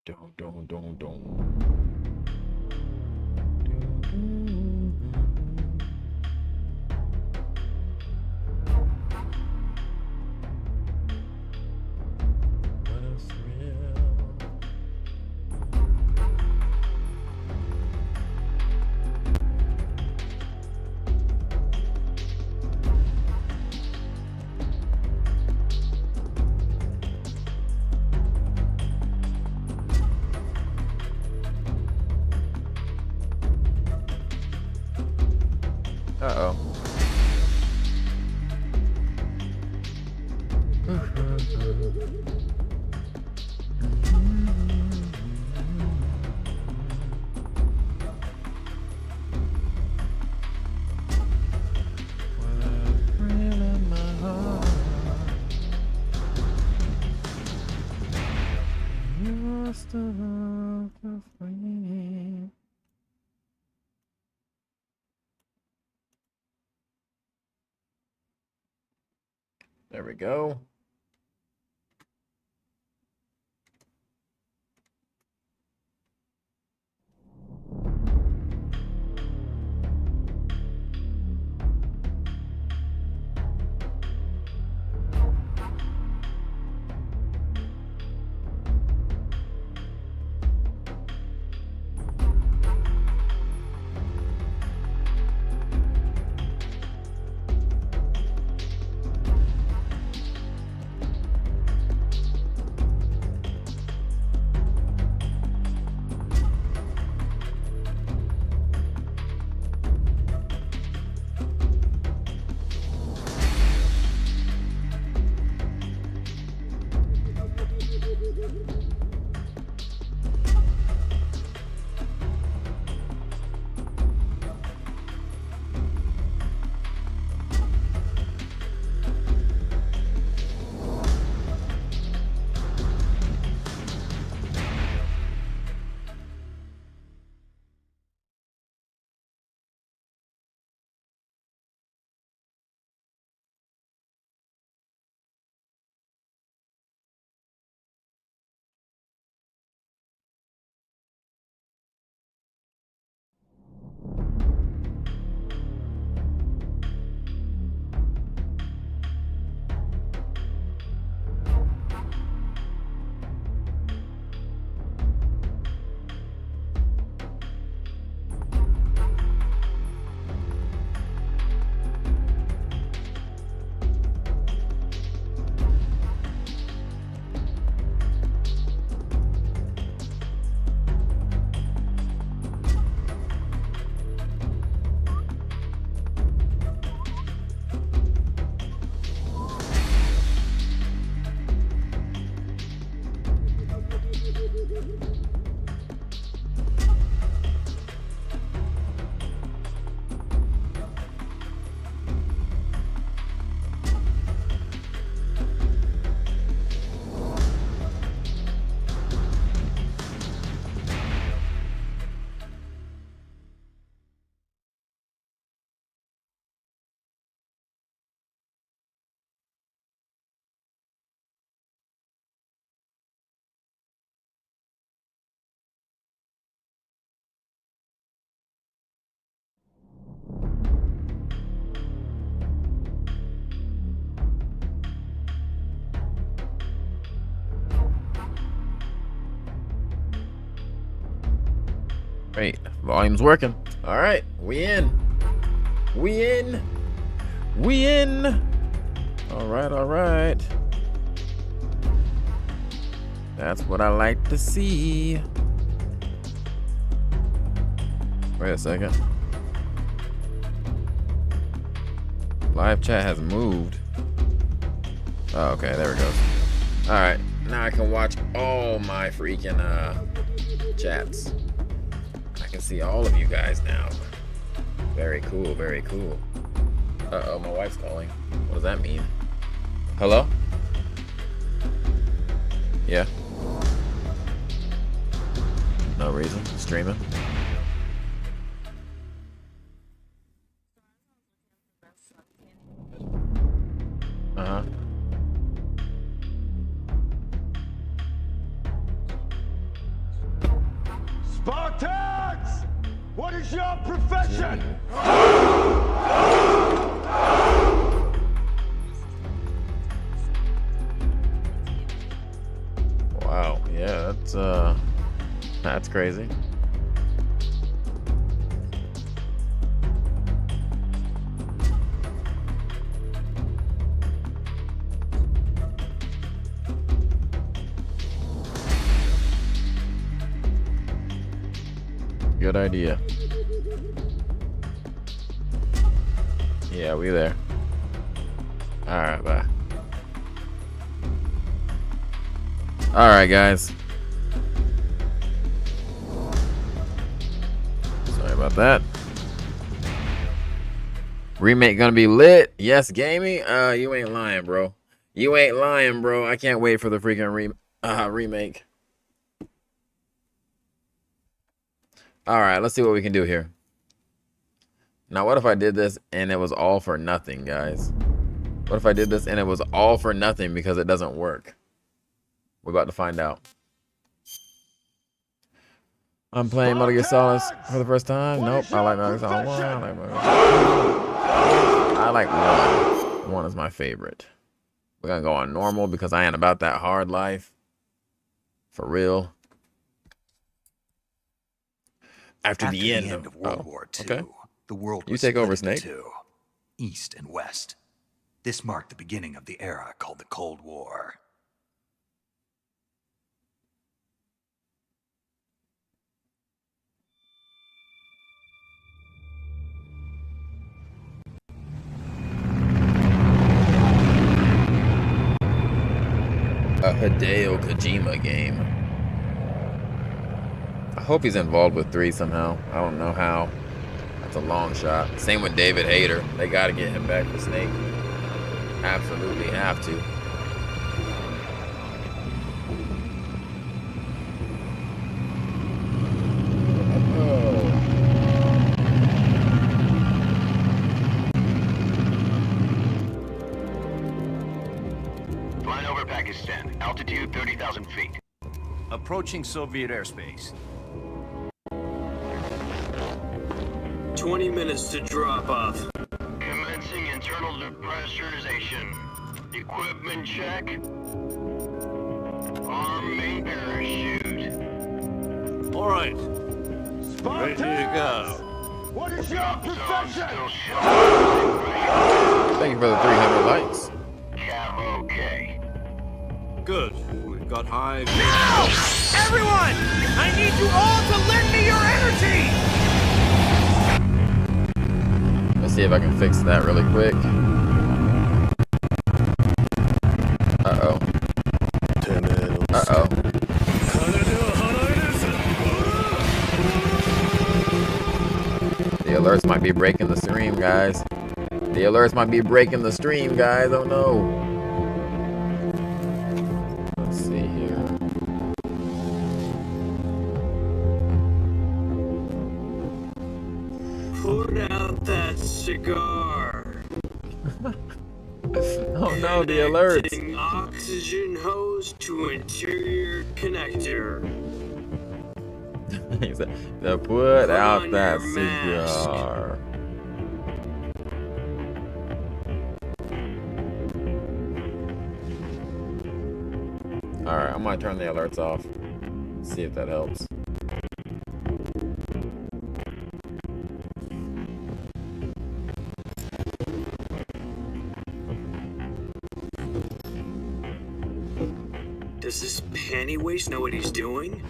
Dun, dun, dun, dun. What a thrill. Uh-oh. There we go. Great. Volume's working. All right. We in. We in. We in. All right. All right. That's what I like to see. Wait a second. Live chat has moved. Oh, okay. There it goes. All right. Now I can watch all my freaking chats. I can see all of you guys now. Very cool, very cool. Uh-oh, my wife's calling. What does that mean? Hello? Yeah. No reason. Streaming. Uh-huh. Spartans! What is your profession? Wow, yeah, that's crazy. Good idea. Yeah, we there. Alright, bye. Alright, guys. Sorry about that. Remake gonna be lit. Yes, gaming. You ain't lying, bro. You ain't lying, bro. I can't wait for the freaking remake. Alright, let's see what we can do here. Now, what if I did this and it was all for nothing, guys? What if I did this and it was all for nothing because it doesn't work? We're about to find out. I'm playing Metal Gear Solid for the first time. Nope, I like Metal Gear Solid 1. I like 1. 1 is my favorite. We're gonna go on normal because I ain't about that hard life. For real. After the end of World War II, okay. the world was You take over, Snake. Two, East and West. This marked the beginning of the era called the Cold War. A Hideo Kojima game. I hope he's involved with 3 somehow. I don't know how. That's a long shot. Same with David Hayter. They got to get him back for Snake. Absolutely have to. Flying over Pakistan. Altitude 30,000 feet. Approaching Soviet airspace. 20 minutes to drop off. Commencing internal depressurization. Equipment check. Arm main parachute. All right. Spartans! Ready to go. What is your Zone profession? still showing. Thank you for the 300 likes. Cav okay. Good. We've got high. Now! Everyone! I need you all to lend me your energy! Let's see if I can fix that really quick. Uh-oh. Uh-oh. The alerts might be breaking the stream, guys. The alerts might be breaking the stream, guys. Oh no. Let's see here. Put out that cigar. Oh no, the alerts. Connecting oxygen hose to interior connector. He said, to put out on that your mask. cigar. Alright, I'm gonna turn the alerts off. See if that helps. Does this panty waste know what he's doing?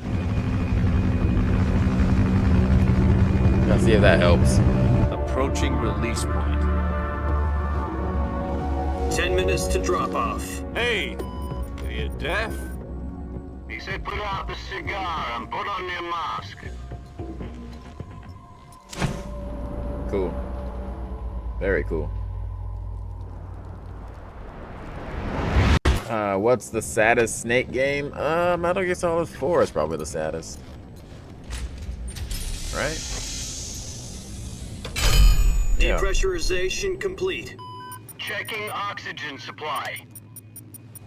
Let's see if that helps. Approaching release point. 10 minutes to drop off. Hey, are you deaf? He said put out the cigar and put on your mask. Cool. Very cool. What's the saddest Snake game? Metal Gear Solid 4 is probably the saddest. Right? Yeah. Depressurization complete. Checking oxygen supply.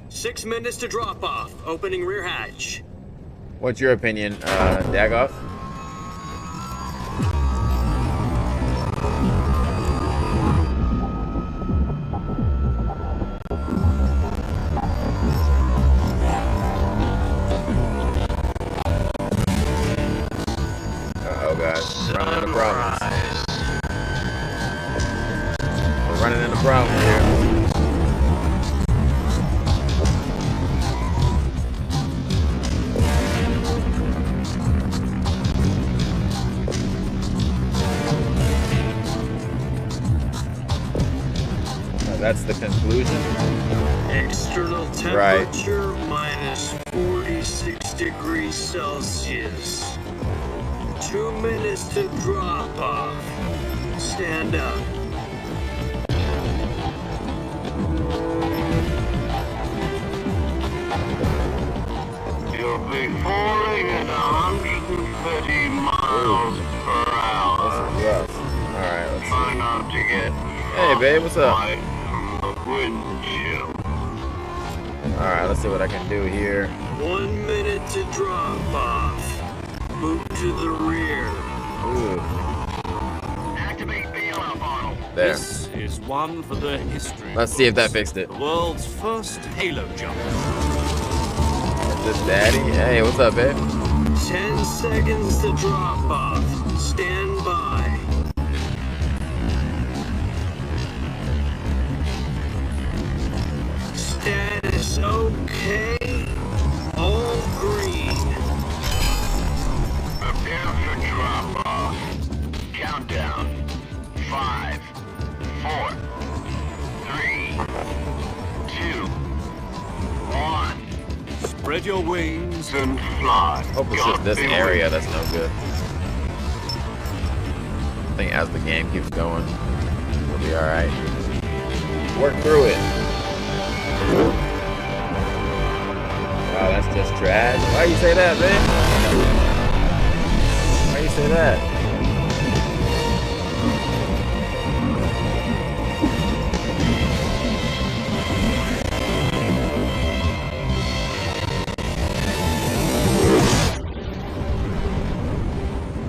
6 minutes to drop off. Opening rear hatch. What's your opinion, Dagoff? problem here. That's the conclusion. External Right. temperature minus 46 degrees Celsius. 2 minutes to drop off. Stand up. You'll be falling at 130 miles per hour. Yes. All right. Let's Try not to get Hey, babe, what's up? right from the wind chill. All right. Let's see what I can do here. 1 minute to drop off. Move to the rear. Ooh, Activate BLF model. there. This is one for the history. Let's see if that books. fixed it. The world's first halo jump. Is this Daddy? Hey, what's up, babe? 10 seconds to drop off. Stand by. Status okay. All green. Prepare for drop off. Countdown. 5, 4, 3, 2, 1. Spread your wings. And fly. Hope it's just this area that's no good. I think as the game keeps going, we'll be all right. Work through it. Wow, that's just trash. Why you say that, man? Why you say that?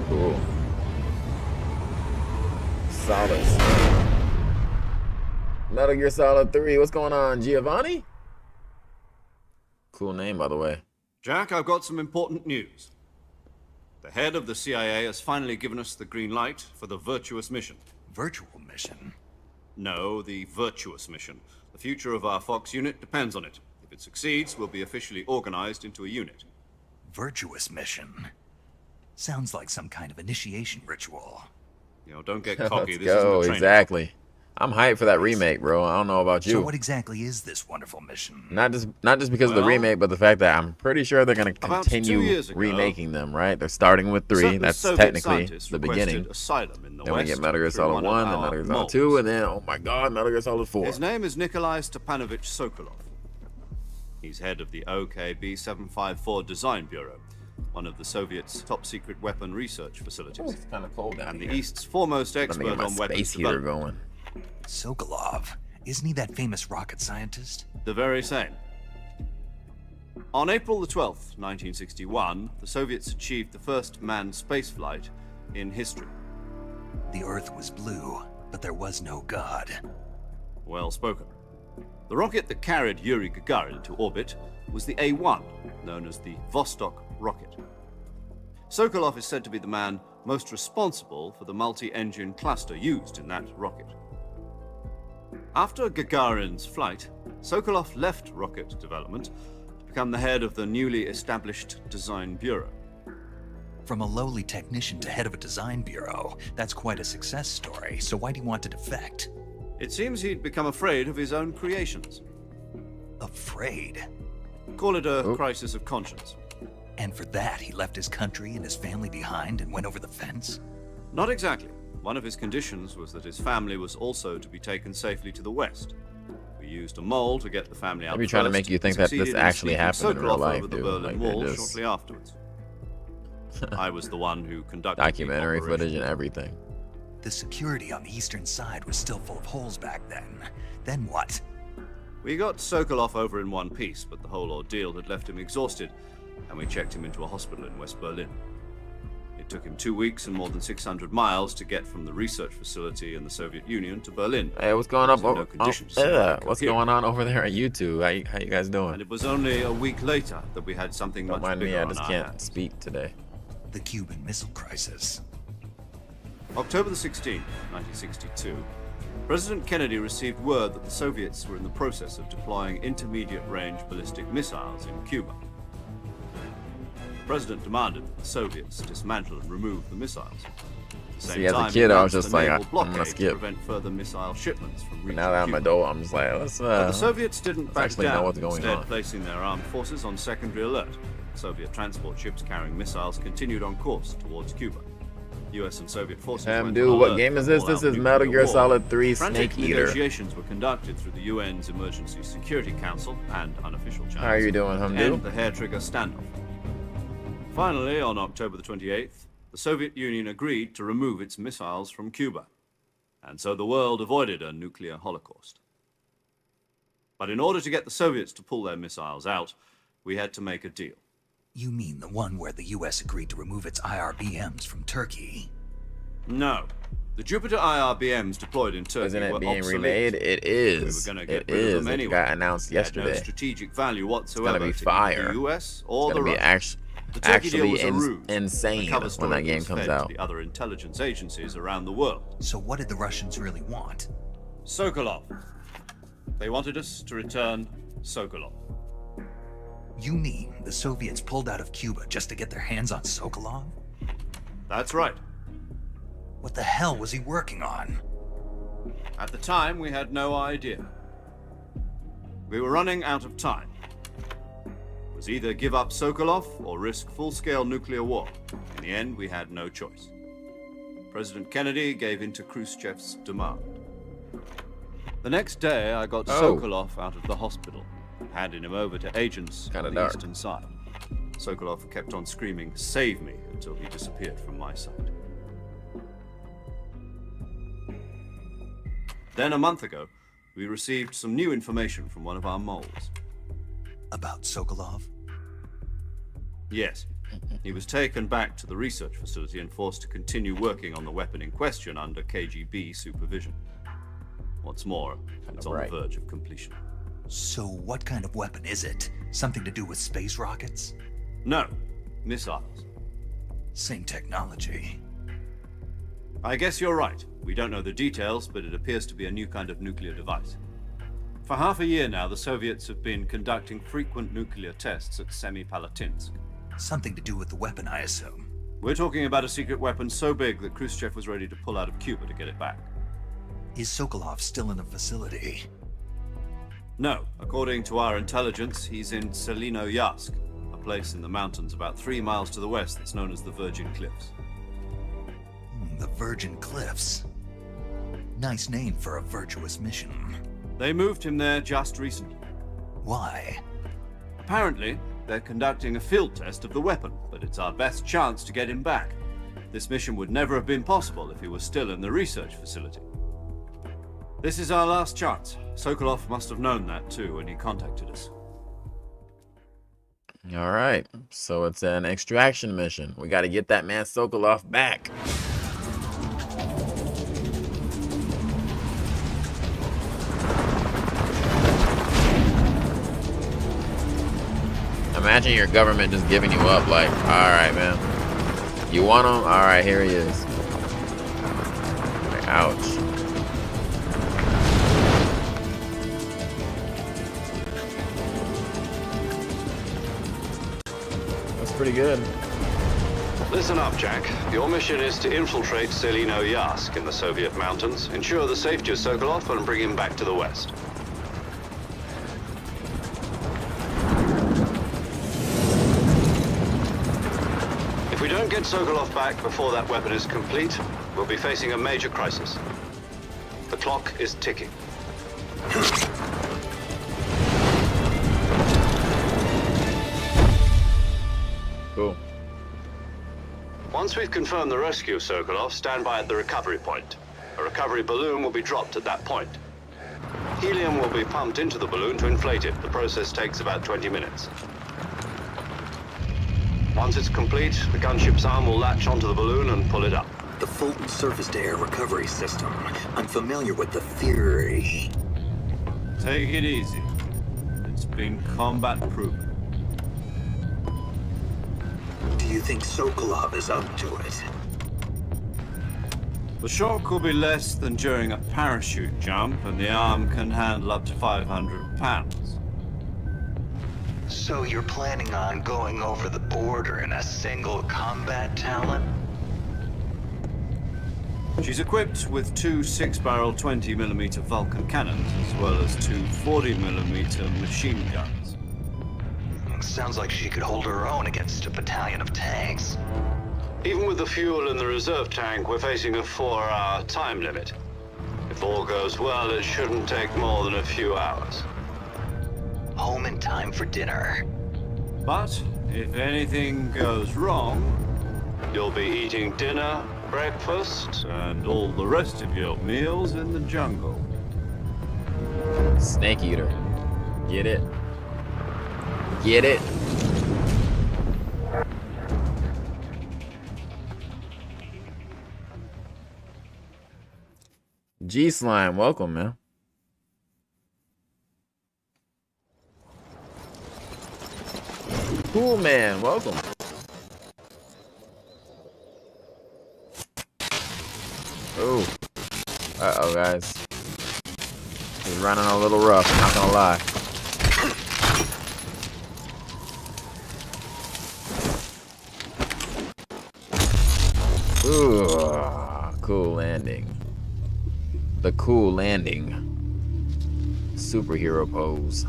Cool. Solid. Metal Gear Solid 3. What's going on, Giovanni? Cool name, by the way. Jack, I've got some important news. The head of the CIA has finally given us the green light for the Virtuous mission. Virtual mission? No, the Virtuous mission. The future of our Fox unit depends on it. If it succeeds, we'll be officially organized into a unit. Virtuous mission? Sounds like some kind of initiation ritual. You know, don't get cocky. Let's This isn't go. a training. Exactly. I'm hyped for that remake, bro. I don't know about you. So what exactly is this wonderful mission? Not just because of the Well, remake, but the fact that I'm pretty sure they're gonna about 2 continue years ago, remaking them. Right? They're starting with 3. Certain That's Soviet technically scientists the requested beginning. asylum in the Then we West get Metal Gear through Solid one of 1, then our Metal Gear Solid moles. 2, and then oh my God, Metal Gear Solid 4. His name is Nikolai Stepanovich Sokolov. He's head of the OKB 754 Design Bureau, one of the Soviets' top-secret weapon research facilities, It's kind of cold down and the here. East's foremost Let me expert get my on weapons space heater development. going. Sokolov. Isn't he that famous rocket scientist? The very same. On April the 12th, 1961, the Soviets achieved the first manned spaceflight in history. The Earth was blue, but there was no God. Well spoken. The rocket that carried Yuri Gagarin into orbit was the A-1, known as the Vostok rocket. Sokolov is said to be the man most responsible for the multi-engine cluster used in that rocket. After Gagarin's flight, Sokolov left rocket development to become the head of the newly established Design Bureau. From a lowly technician to head of a design bureau, that's quite a success story, so why do you want to defect? It seems he'd become afraid of his own creations. Afraid? Call it a Oh. crisis of conscience. And for that, he left his country and his family behind and went over the fence? Not exactly. One of his conditions was that his family was also to be taken safely to the West. We used a mole to get the family out Maybe trying to first, make you think and that this succeeded in actually sneaking happened in real Sokolov life, over the dude. Berlin Like, they're Wall just- shortly afterwards. I was the one who conducted Documentary the operation. footage and everything. The security on the eastern side was still full of holes back then. Then what? We got Sokolov over in one piece, but the whole ordeal had left him exhausted, and we checked him into a hospital in West Berlin. It took him 2 weeks and more than 600 miles to get from the research facility in the Soviet Union to Berlin. Hey, what's going on? There was no conditions to What's cohere. going on over there at YouTube? How you guys And doing? it was only a week later that we had something Don't much mind bigger me. I on just our can't hands. speak today. The Cuban Missile Crisis. October the 16th, 1962, President Kennedy received word that the Soviets were in the process of deploying intermediate-range ballistic missiles in Cuba. The President demanded that the Soviets dismantle and remove the missiles. At the same See, as a time, kid, he I was announced just a like, naval I'm gonna blockade to skip. prevent further missile shipments from But reaching now that I'm Cuba. an adult, I'm just like, let's The Soviets didn't back actually know down, what's going instead on. placing their armed forces on secondary alert. Soviet transport ships carrying missiles continued on course towards Cuba. US and Soviet forces went dude, on what alert game is for this? all-out This is nuclear Metal Gear war. Solid 3 Frantic Snake Eater. negotiations were conducted through the UN's Emergency Security Council and unofficial channels. How are you doing, to Humdu? end the hair-trigger standoff. Finally, on October the 28th, the Soviet Union agreed to remove its missiles from Cuba. And so the world avoided a nuclear holocaust. But in order to get the Soviets to pull their missiles out, we had to make a deal. You mean the one where the US agreed to remove its IRBMs from Turkey? No. The Jupiter IRBMs deployed in Turkey Isn't were it being obsolete. remade? It is. We were going to It get rid of is. them It anyway. got announced They had no yesterday. strategic value whatsoever be to fire. either the US or It's the gonna be Russians. The Turkey deal actually was a ruse. insane The cover when story that game was comes fed to out. the other intelligence agencies around the world. So what did the Russians really want? Sokolov. They wanted us to return Sokolov. You mean the Soviets pulled out of Cuba just to get their hands on Sokolov? That's right. What the hell was he working on? At the time, we had no idea. We were running out of time. It was either give up Sokolov or risk full-scale nuclear war. In the end, we had no choice. President Kennedy gave in to Khrushchev's demand. The next day, I got Oh. Sokolov out of the hospital, handing him over to agents Kinda on the dark. eastern side. Sokolov kept on screaming, "Save me," until he disappeared from my sight. Then, a month ago, we received some new information from one of our moles. About Sokolov? Yes. He was taken back to the research facility and forced to continue working on the weapon in question under KGB supervision. What's more, it's on right. the verge of completion. So what kind of weapon is it? Something to do with space rockets? No, missiles. Same technology. I guess you're right. We don't know the details, but it appears to be a new kind of nuclear device. For half a year now, the Soviets have been conducting frequent nuclear tests at Semipalatinsk. Something to do with the weapon, I assume. We're talking about a secret weapon so big that Khrushchev was ready to pull out of Cuba to get it back. Is Sokolov still in the facility? No, according to our intelligence, he's in Selino-Yarsk, a place in the mountains about 3 miles to the west that's known as the Virgin Cliffs. The Virgin Cliffs. Nice name for a virtuous mission. They moved him there just recently. Why? Apparently, they're conducting a field test of the weapon, but it's our best chance to get him back. This mission would never have been possible if he was still in the research facility. This is our last chance. Sokolov must have known that too when he contacted us. All right, so it's an extraction mission. We got to get that man Sokolov back. Imagine your government just giving you up, like, all right, man. You want him? All right, here he is. Like, ouch. That's pretty good. Listen up, Jack. Your mission is to infiltrate Selino-Yarsk in the Soviet mountains, ensure the safety of Sokolov, and bring him back to the west. If we don't get Sokolov back before that weapon is complete, we'll be facing a major crisis. The clock is ticking. Cool. Once we've confirmed the rescue of Sokolov, stand by at the recovery point. A recovery balloon will be dropped at that point. Helium will be pumped into the balloon to inflate it. The process takes about 20 minutes. Once it's complete, the gunship's arm will latch onto the balloon and pull it up. The Fulton surface-to-air recovery system. I'm familiar with the theory. Take it easy. It's been combat-proven. Do you think Sokolov is up to it? The shock will be less than during a parachute jump, and the arm can handle up to 500 pounds. So you're planning on going over the border in a single combat talent? She's equipped with two 6-barrel 20mm Vulcan cannons, as well as two 40mm machine guns. Sounds like she could hold her own against a battalion of tanks. Even with the fuel in the reserve tank, we're facing a 4-hour time limit. If all goes well, it shouldn't take more than a few hours. Home in time for dinner. But if anything goes wrong, You'll be eating dinner, breakfast, and all the rest of your meals in the jungle. Snake eater. Get it? Get it? G-Slime, welcome, man. Cool, man, welcome. Oh. Uh-oh, guys. He's running a little rough, I'm not gonna lie. Ooh, cool landing. The cool landing. Superhero pose.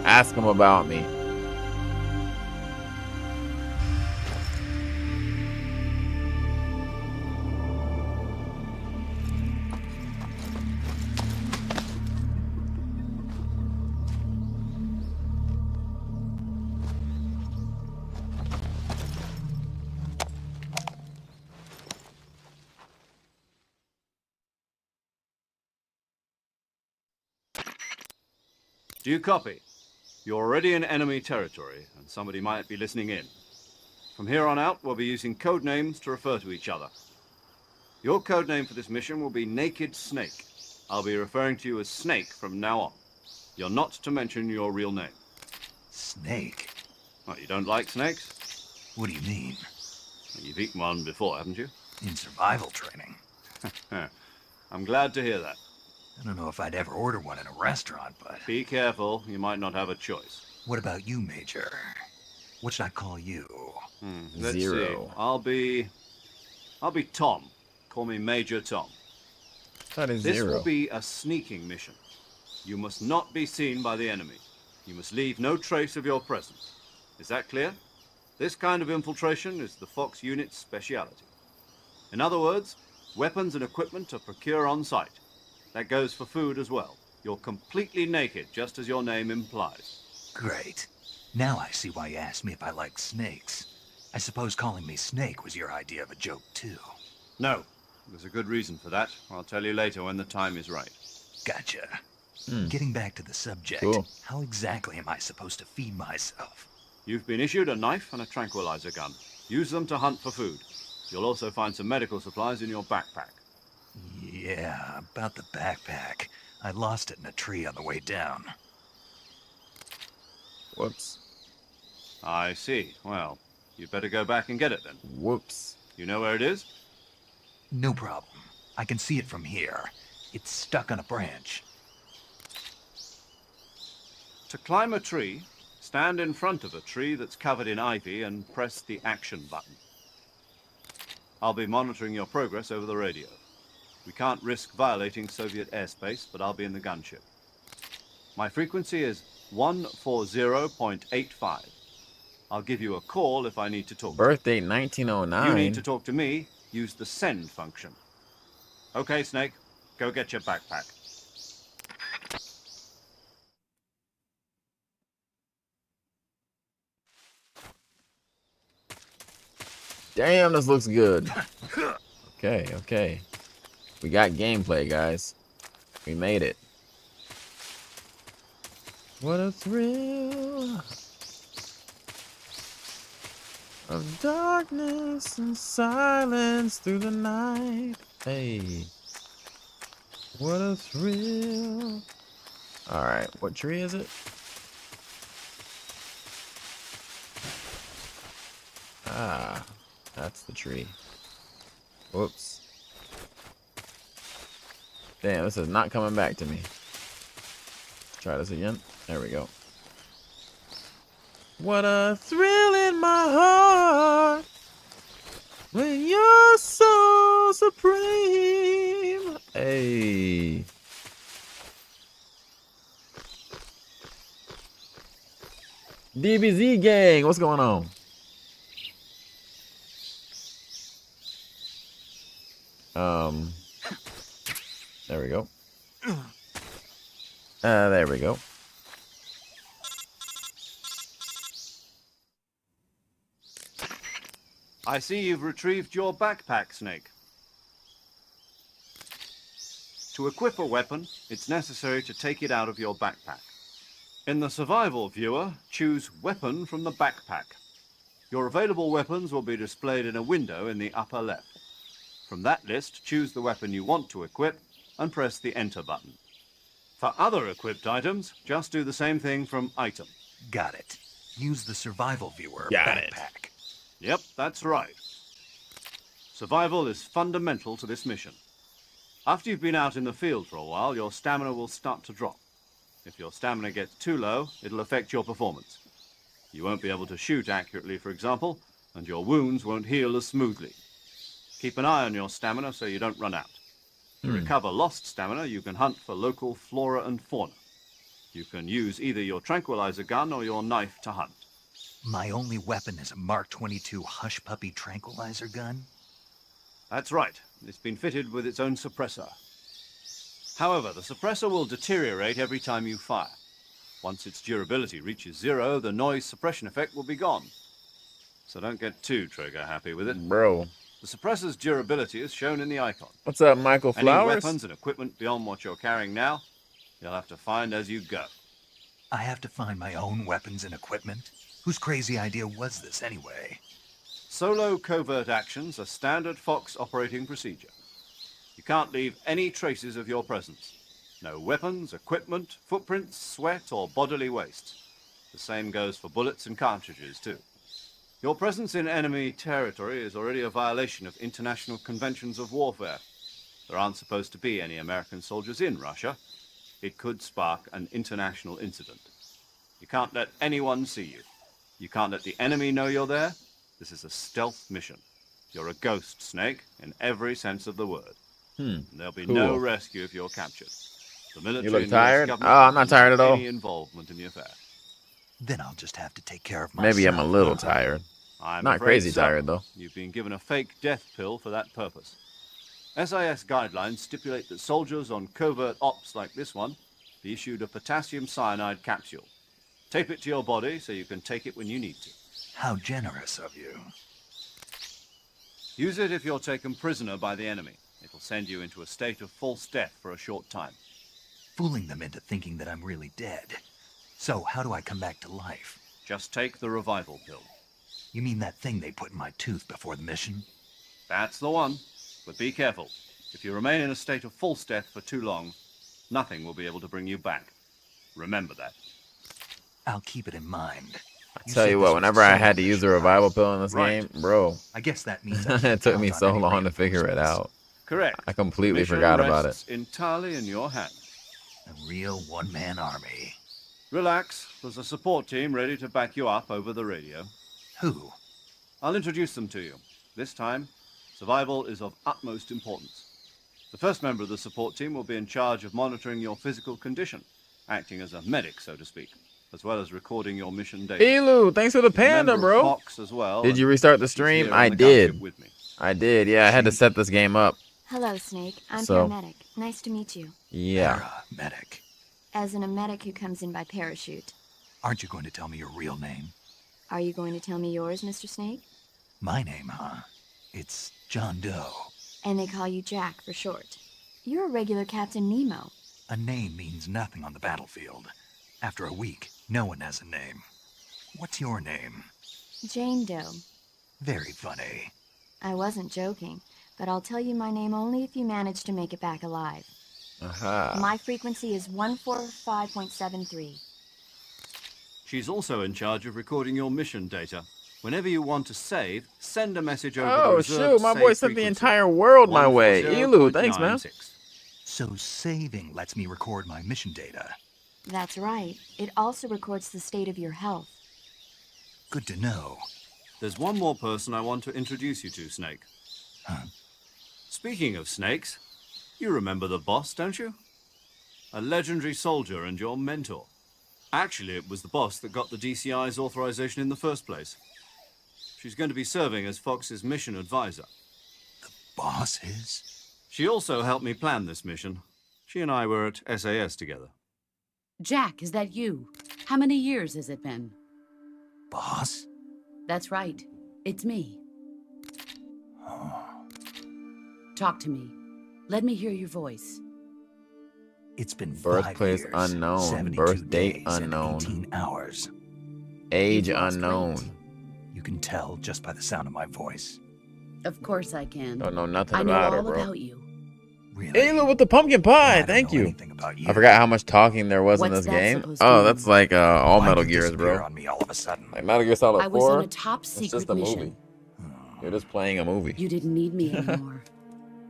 Ask him about me. Do you copy? You're already in enemy territory, and somebody might be listening in. From here on out, we'll be using code names to refer to each other. Your code name for this mission will be Naked Snake. I'll be referring to you as Snake from now on. You're not to mention your real name. Snake? What, you don't like snakes? What do you mean? You've eaten one before, haven't you? In survival training. I'm glad to hear that. I don't know if I'd ever order one in a restaurant, but... Be careful, you might not have a choice. What about you, Major? What should I call you? Let's Zero. see. I'll be Tom. Call me Major Tom. That is This Zero. will be a sneaking mission. You must not be seen by the enemy. You must leave no trace of your presence. Is that clear? This kind of infiltration is the Fox unit's speciality. In other words, weapons and equipment are procured on site. That goes for food as well. You're completely naked, just as your name implies. Great. Now I see why you asked me if I like snakes. I suppose calling me Snake was your idea of a joke, too. No. There's a good reason for that. I'll tell you later when the time is right. Gotcha. Getting back to the subject, Cool. how exactly am I supposed to feed myself? You've been issued a knife and a tranquilizer gun. Use them to hunt for food. You'll also find some medical supplies in your backpack. Yeah, about the backpack. I lost it in a tree on the way down. Whoops. I see. Well, you'd better go back and get it then. Whoops. You know where it is? No problem. I can see it from here. It's stuck on a branch. To climb a tree, stand in front of a tree that's covered in ivy and press the action button. I'll be monitoring your progress over the radio. We can't risk violating Soviet airspace, but I'll be in the gunship. My frequency is 140.85. I'll give you a call if I need to talk. Birth date 1909. You need to talk to me, use the send function. Okay, Snake, go get your backpack. Damn, this looks good. Okay, okay. We got gameplay, guys. We made it. What a thrill of darkness and silence through the night. Hey. What a thrill. Alright, what tree is it? Ah, that's the tree. Whoops. Damn, this is not coming back to me. Try this again. There we go. What a thrill in my heart when you're so supreme. Hey. DBZ gang, what's going on? There we go. There we go. I see you've retrieved your backpack, Snake. To equip a weapon, it's necessary to take it out of your backpack. In the survival viewer, choose Weapon from the backpack. Your available weapons will be displayed in a window in the upper left. From that list, choose the weapon you want to equip and press the Enter button. For other equipped items, just do the same thing from Item. Got it. Use the survival viewer Got it. backpack. Yep, that's right. Survival is fundamental to this mission. After you've been out in the field for a while, your stamina will start to drop. If your stamina gets too low, it'll affect your performance. You won't be able to shoot accurately, for example, and your wounds won't heal as smoothly. Keep an eye on your stamina so you don't run out. To recover lost stamina, you can hunt for local flora and fauna. You can use either your tranquilizer gun or your knife to hunt. My only weapon is a Mark 22 Hush Puppy tranquilizer gun? That's right. It's been fitted with its own suppressor. However, the suppressor will deteriorate every time you fire. Once its durability reaches 0, the noise suppression effect will be gone. So don't get too trigger happy with it. Bro. The suppressor's durability is shown in the icon. What's up, Michael Any Flowers? weapons and equipment beyond what you're carrying now, you'll have to find as you go. I have to find my own weapons and equipment? Whose crazy idea was this anyway? Solo covert actions are standard Fox operating procedure. You can't leave any traces of your presence. No weapons, equipment, footprints, sweat, or bodily waste. The same goes for bullets and cartridges, too. Your presence in enemy territory is already a violation of international conventions of warfare. There aren't supposed to be any American soldiers in Russia. It could spark an international incident. You can't let anyone see you. You can't let the enemy know you're there. This is a stealth mission. You're a ghost, Snake, in every sense of the word. And there'll be no rescue if you're captured. The military You look and US tired? government Oh, I'm not tired at all. any involvement in the affair. Then I'll just have to take care of myself. Maybe I'm a little tired. I'm Not afraid crazy so. tired, though. You've been given a fake death pill for that purpose. SIS guidelines stipulate that soldiers on covert ops like this one be issued a potassium cyanide capsule. Tape it to your body so you can take it when you need to. How generous of you. Use it if you're taken prisoner by the enemy. It'll send you into a state of false death for a short time. Fooling them into thinking that I'm really dead. So, how do I come back to life? Just take the revival pill. You mean that thing they put in my tooth before the mission? That's the one. But be careful. If you remain in a state of false death for too long, nothing will be able to bring you back. Remember that. I'll keep it in mind. Tell you what, whenever I had to use a revival pill in this Right. game, bro, I guess that means it took me so long to figure it out. Correct. I completely Mission forgot about it. rests entirely in your hands. A real one-man army. Relax. There's a support team ready to back you up over the radio. Who? I'll introduce them to you. This time, survival is of utmost importance. The first member of the support team will be in charge of monitoring your physical condition, acting as a medic, so to speak, as well as recording your mission data. Elu, thanks for the A panda, member of bro. Fox as well, Did you and restart the he's stream? here on I the did. gunship with me. I did. Yeah, I had to set this game up. Hello, Snake. I'm So- paramedic. Nice to meet you. Yeah. Medic. As in a medic who comes in by parachute. Aren't you going to tell me your real name? Are you going to tell me yours, Mr. Snake? My name, huh? It's John Doe. And they call you Jack for short. You're a regular Captain Nemo. A name means nothing on the battlefield. After a week, no one has a name. What's your name? Jane Doe. Very funny. I wasn't joking, but I'll tell you my name only if you manage to make it back alive. Aha. My frequency is 145.73. She's also in charge of recording your mission data. Whenever you want to save, send a message over the Oh, reserved shoot. My save boy sent the frequency, entire world my way. Elu, thanks, man. 140.96. So saving lets me record my mission data. That's right. It also records the state of your health. Good to know. There's one more person I want to introduce you to, Snake. Huh? Speaking of snakes, you remember the boss, don't you? A legendary soldier and your mentor. Actually, it was the boss that got the DCI's authorization in the first place. She's going to be serving as Fox's mission advisor. Boss is? She also helped me plan this mission. She and I were at SAS together. Jack, is that you? How many years has it been? Boss? That's right. It's me. Talk to me. Let me hear your voice. It's been Birthplace 5 years, unknown. 72 Birth date days and unknown. 18 hours. Age You've lost unknown. weight. You can tell just by the sound of my voice. Of course I can. Don't know nothing I know about her, all bro. about you. Really? Elu with the pumpkin pie. I don't Thank know you. anything about you. I forgot how much talking there was in What's this that game. supposed to Oh, mean? that's like all Why'd Metal you Gears, disappear bro. on me all of a sudden? Like Metal Gear Solid I was 4. on a top It's secret just a mission. movie. You're just playing a movie. You didn't need me anymore.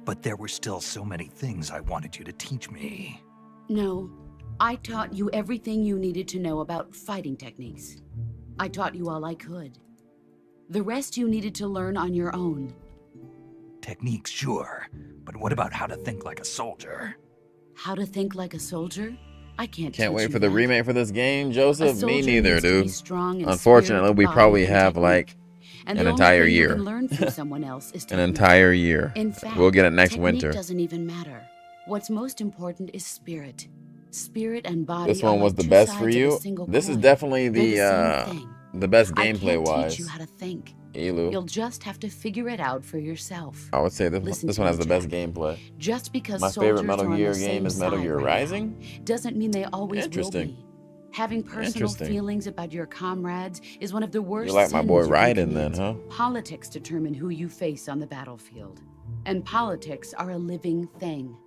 But there were still so many things I wanted you to teach me. No, I taught you everything you needed to know about fighting techniques. I taught you all I could. The rest you needed to learn on your own. Techniques, sure. But what about how to think like a soldier? How to think like a soldier? I can't Can't teach wait you for the that. remake for this game, A Joseph. Me soldier neither, needs to be dude. strong in Unfortunately, spirit, we body, probably and have technique. like And an the only entire thing year. You can learn from someone else is an technique. entire year. In fact, We'll get it next technique winter. doesn't even matter. What's most important is spirit. Spirit and body. This one are was like the two best sides for of a you. single This is coin. definitely They're same thing. the best I gameplay can't wise. teach you how to think. Elu. You'll just have to figure it out for yourself. I would say this Listen one to has me, the best Jack. gameplay. Just because My soldiers favorite Metal are on Gear the game same is Metal side Gear right Rising. now doesn't mean they always will Interesting. be. Having personal Interesting. feelings about your comrades is one of the worst You like my sins boy you can Raiden then, commit. huh? Politics determine who you face on the battlefield. And politics are a living thing.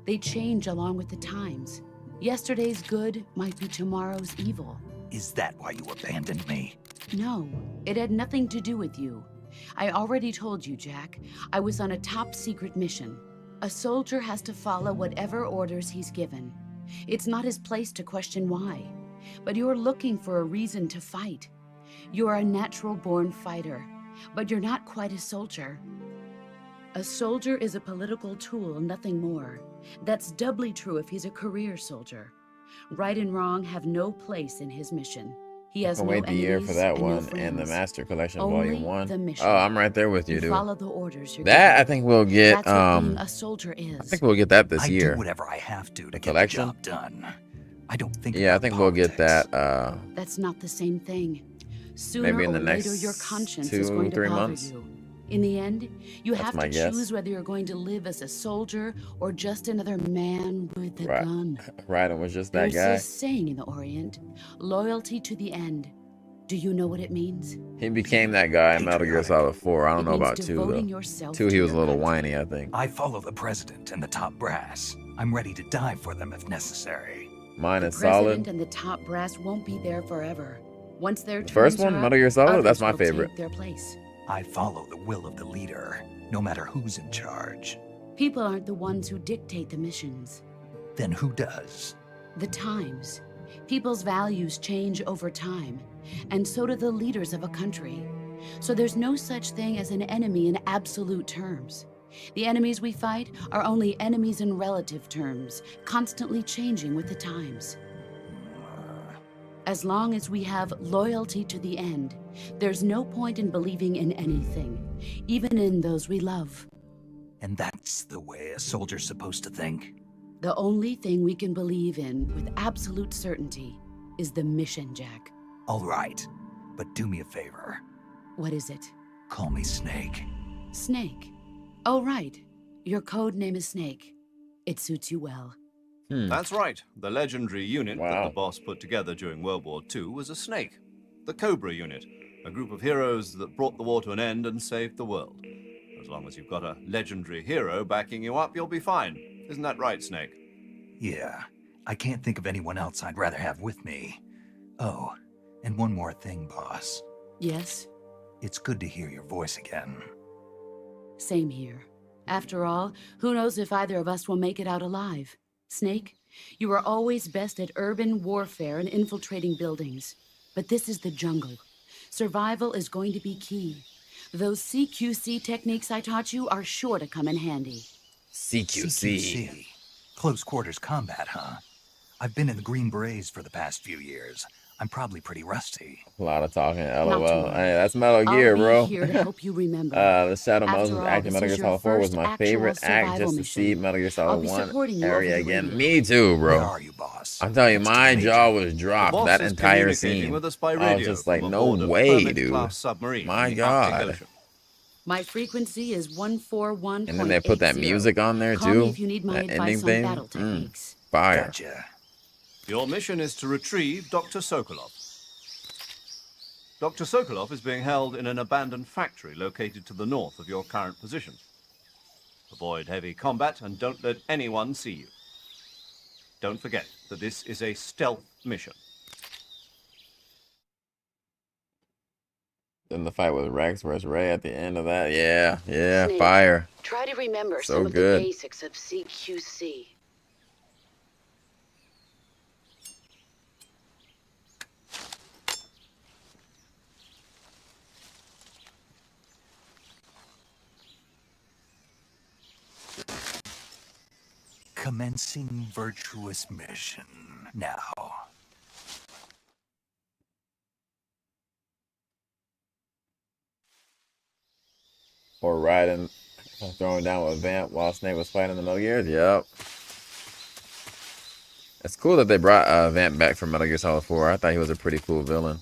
They change along with the times. Yesterday's good might be tomorrow's evil. Is that why you abandoned me? No, it had nothing to do with you. I already told you, Jack. I was on a top secret mission. A soldier has to follow whatever orders he's given. It's not his place to question why. But you're looking for a reason to fight. You're a natural-born fighter, but you're not quite a soldier. A soldier is a political tool, nothing more. That's doubly true if he's a career soldier. Right and wrong have no place in his mission. He has Can no wait the year for enemies that and no one and the friends. Master Collection Only Volume 1. the mission. Oh, I'm right there with you, dude. Follow the orders you're That I given. think we'll get That's what being a soldier is. I think we'll get that this I year. do whatever I have to get Collection? the job done. I don't think Yeah, I about think we'll get politics. that That's not the same thing. Sooner maybe in the or next later, your conscience 2, is going to 3 bother months. you. In the end, you That's have my to guess. choose whether you're going to live as a soldier or just another man with a Right. gun. Raiden was just that There's guy. this saying in the Orient, loyalty to the end. Do you know what it means? He became that guy in Metal Gear Solid 4. I don't It know means about 2 devoting though. yourself 2 to he was a your little country. whiny, I think. I follow the president and the top brass. I'm ready to die for them if necessary. Mine The is Solid. president and the top brass won't be there forever. Once their The first terms one, are Metal up, Gear Solid, that's others my will favorite. take their place. I follow the will of the leader, no matter who's in charge. People aren't the ones who dictate the missions. Then who does? The times. People's values change over time, and so do the leaders of a country. So there's no such thing as an enemy in absolute terms. The enemies we fight are only enemies in relative terms, constantly changing with the times. As long as we have loyalty to the end, there's no point in believing in anything, even in those we love. And that's the way a soldier's supposed to think? The only thing we can believe in with absolute certainty is the mission, Jack. All right, but do me a favor. What is it? Call me Snake. Snake. Oh, right. Your code name is Snake. It suits you well. That's right. The legendary unit that Wow. the boss put together during World War II was a snake. The Cobra Unit, a group of heroes that brought the war to an end and saved the world. As long as you've got a legendary hero backing you up, you'll be fine. Isn't that right, Snake? Yeah, I can't think of anyone else I'd rather have with me. Oh, and one more thing, boss. Yes? It's good to hear your voice again. Same here. After all, who knows if either of us will make it out alive? Snake, you are always best at urban warfare and infiltrating buildings. But this is the jungle. Survival is going to be key. Those CQC techniques I taught you are sure to come in handy. CQC. Close quarters combat, huh? I've been in the Green Berets for the past few years. I'm probably pretty rusty. A lot of talking. Not LOL. to worry. Hey, that's Metal Gear, I'll be bro. here to help you remember. The Shadow After Moses all, act in this Metal Gear is your Solid 4 was first my actual favorite act survival just to mission. see Metal Gear I'll Solid be 1 supporting you over area the again. radio. Me too, bro. Where are you, boss? I'm telling you, my jaw was The dropped boss that is entire communicating scene. with us by I radio was just like, from no aboard a way, Kermit dude. class submarine My in the Arctic God. Ocean. My frequency is 141.80. And then they put that music on there Call too. me if you need my That advice ending on thing. battle techniques. Fire. Gotcha. Your mission is to retrieve Dr. Sokolov. Dr. Sokolov is being held in an abandoned factory located to the north of your current position. Avoid heavy combat and don't let anyone see you. Don't forget that this is a stealth mission. Then the fight with Rex versus Ray at the end of that. Yeah, Snake, fire. Try to remember So some of good. the basics of CQC. Commencing virtuous mission. Now. Or riding, throwing down with Vamp while Snake was fighting the Metal Gears. Yep. It's cool that they brought Vamp back from Metal Gear Solid 4. I thought he was a pretty cool villain.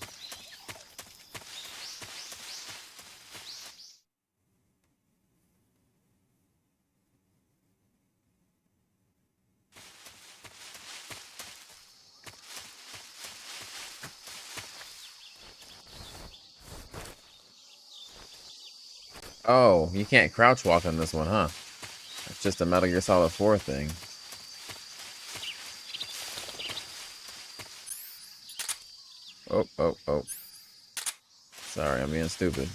Oh, you can't crouch walk on this one, huh? It's just a Metal Gear Solid 4 thing. Oh. Sorry, I'm being stupid.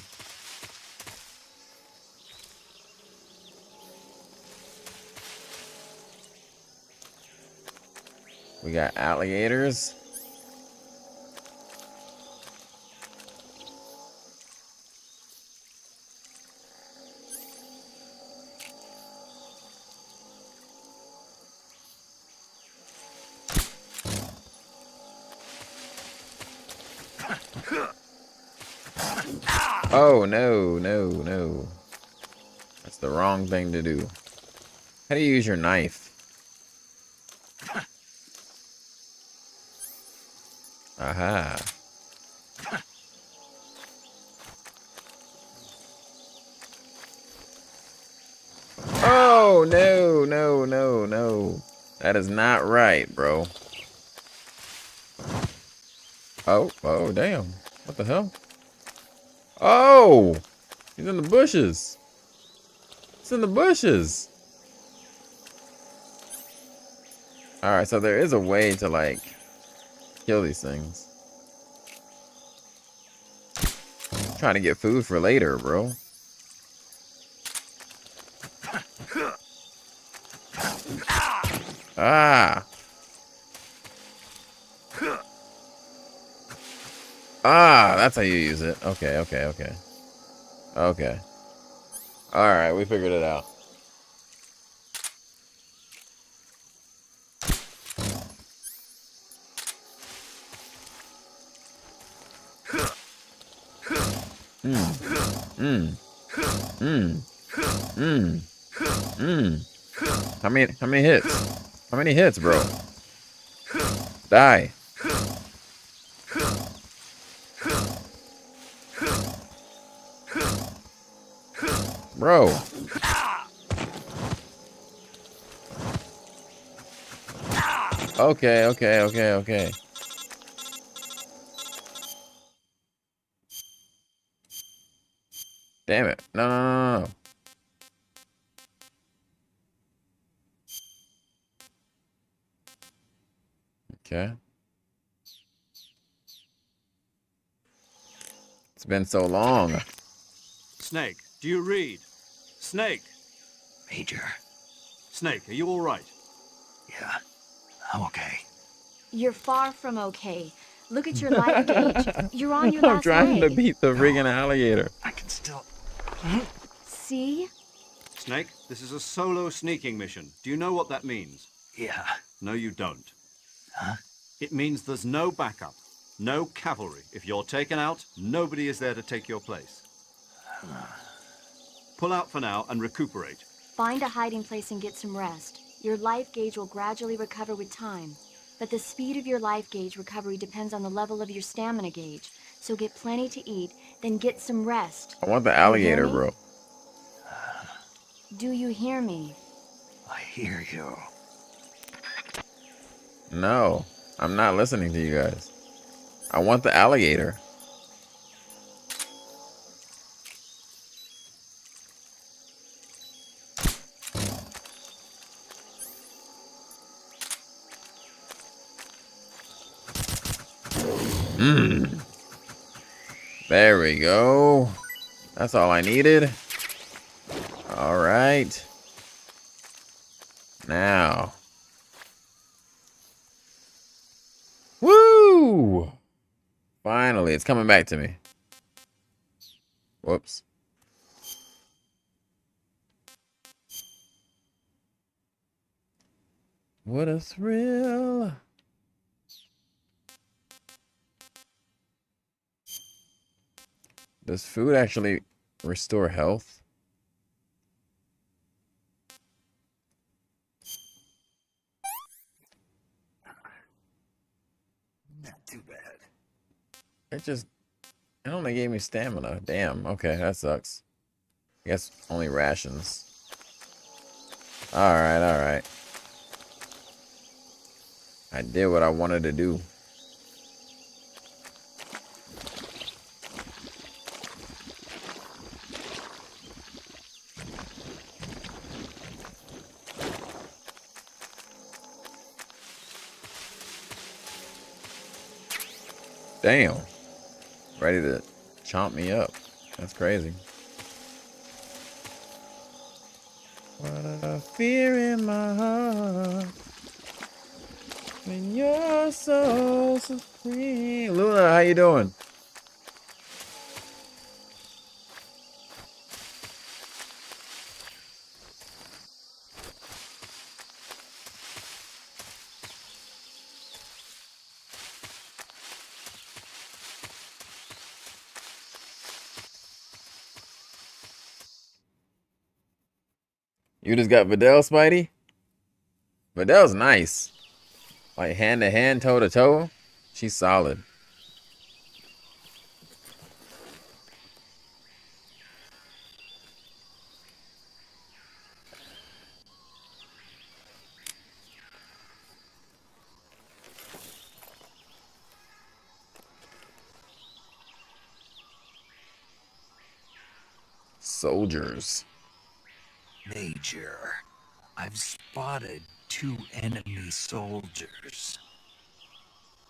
We got alligators. Oh, no. That's the wrong thing to do. How do you use your knife? Aha. Oh, no. That is not right, bro. Oh, damn. What the hell? Oh! He's in the bushes. It's in the bushes. Alright, so there is a way to, like, kill these things. I'm trying to get food for later, bro. Ah! Ah, that's how you use it. Okay. Alright, we figured it out. How many hits? How many hits, bro? Die. Bro. Okay. Damn it. No. Okay. It's been so long. Snake, do you read? Snake! Major. Snake, are you all right? Yeah, I'm okay. You're far from okay. Look at your life gauge. You're on your last I'm trying to leg. beat the friggin' alligator. I can still... See? Snake, this is a solo sneaking mission. Do you know what that means? Yeah. No, you don't. Huh? It means there's no backup, no cavalry. If you're taken out, nobody is there to take your place. Pull out for now and recuperate. Find a hiding place and get some rest. Your life gauge will gradually recover with time. But the speed of your life gauge recovery depends on the level of your stamina gauge. So get plenty to eat, then get some rest. I want the alligator, me? bro. Do you hear me? I hear you. No, I'm not listening to you guys. I want the alligator. There we go. That's all I needed. All right. Now. Woo! Finally, it's coming back to me. Whoops. What a thrill. Does food actually restore health? Not too bad. It only gave me stamina. Damn, okay, that sucks. I guess only rations. Alright. I did what I wanted to do. Damn. Ready to chomp me up. That's crazy. What a fear in my heart when you're so supreme. Luna, how you doing? You just got Videl, Spidey? Videl's nice. Like hand to hand, toe to toe. She's solid. Soldiers. Major, I've spotted 2 enemy soldiers.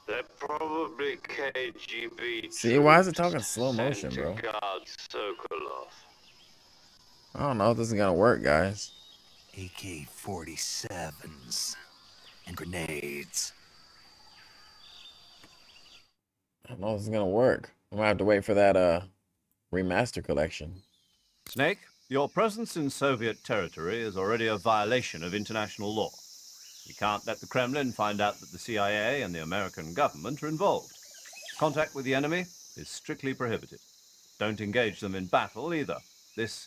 They're probably KGB. See, why is it talking slow motion, sent bro? to guard Sokolov. I don't know if this is gonna work, guys. AK-47s and grenades. I don't know if this is gonna work. I'm gonna have to wait for that remaster collection. Snake, your presence in Soviet territory is already a violation of international law. We can't let the Kremlin find out that the CIA and the American government are involved. Contact with the enemy is strictly prohibited. Don't engage them in battle either. This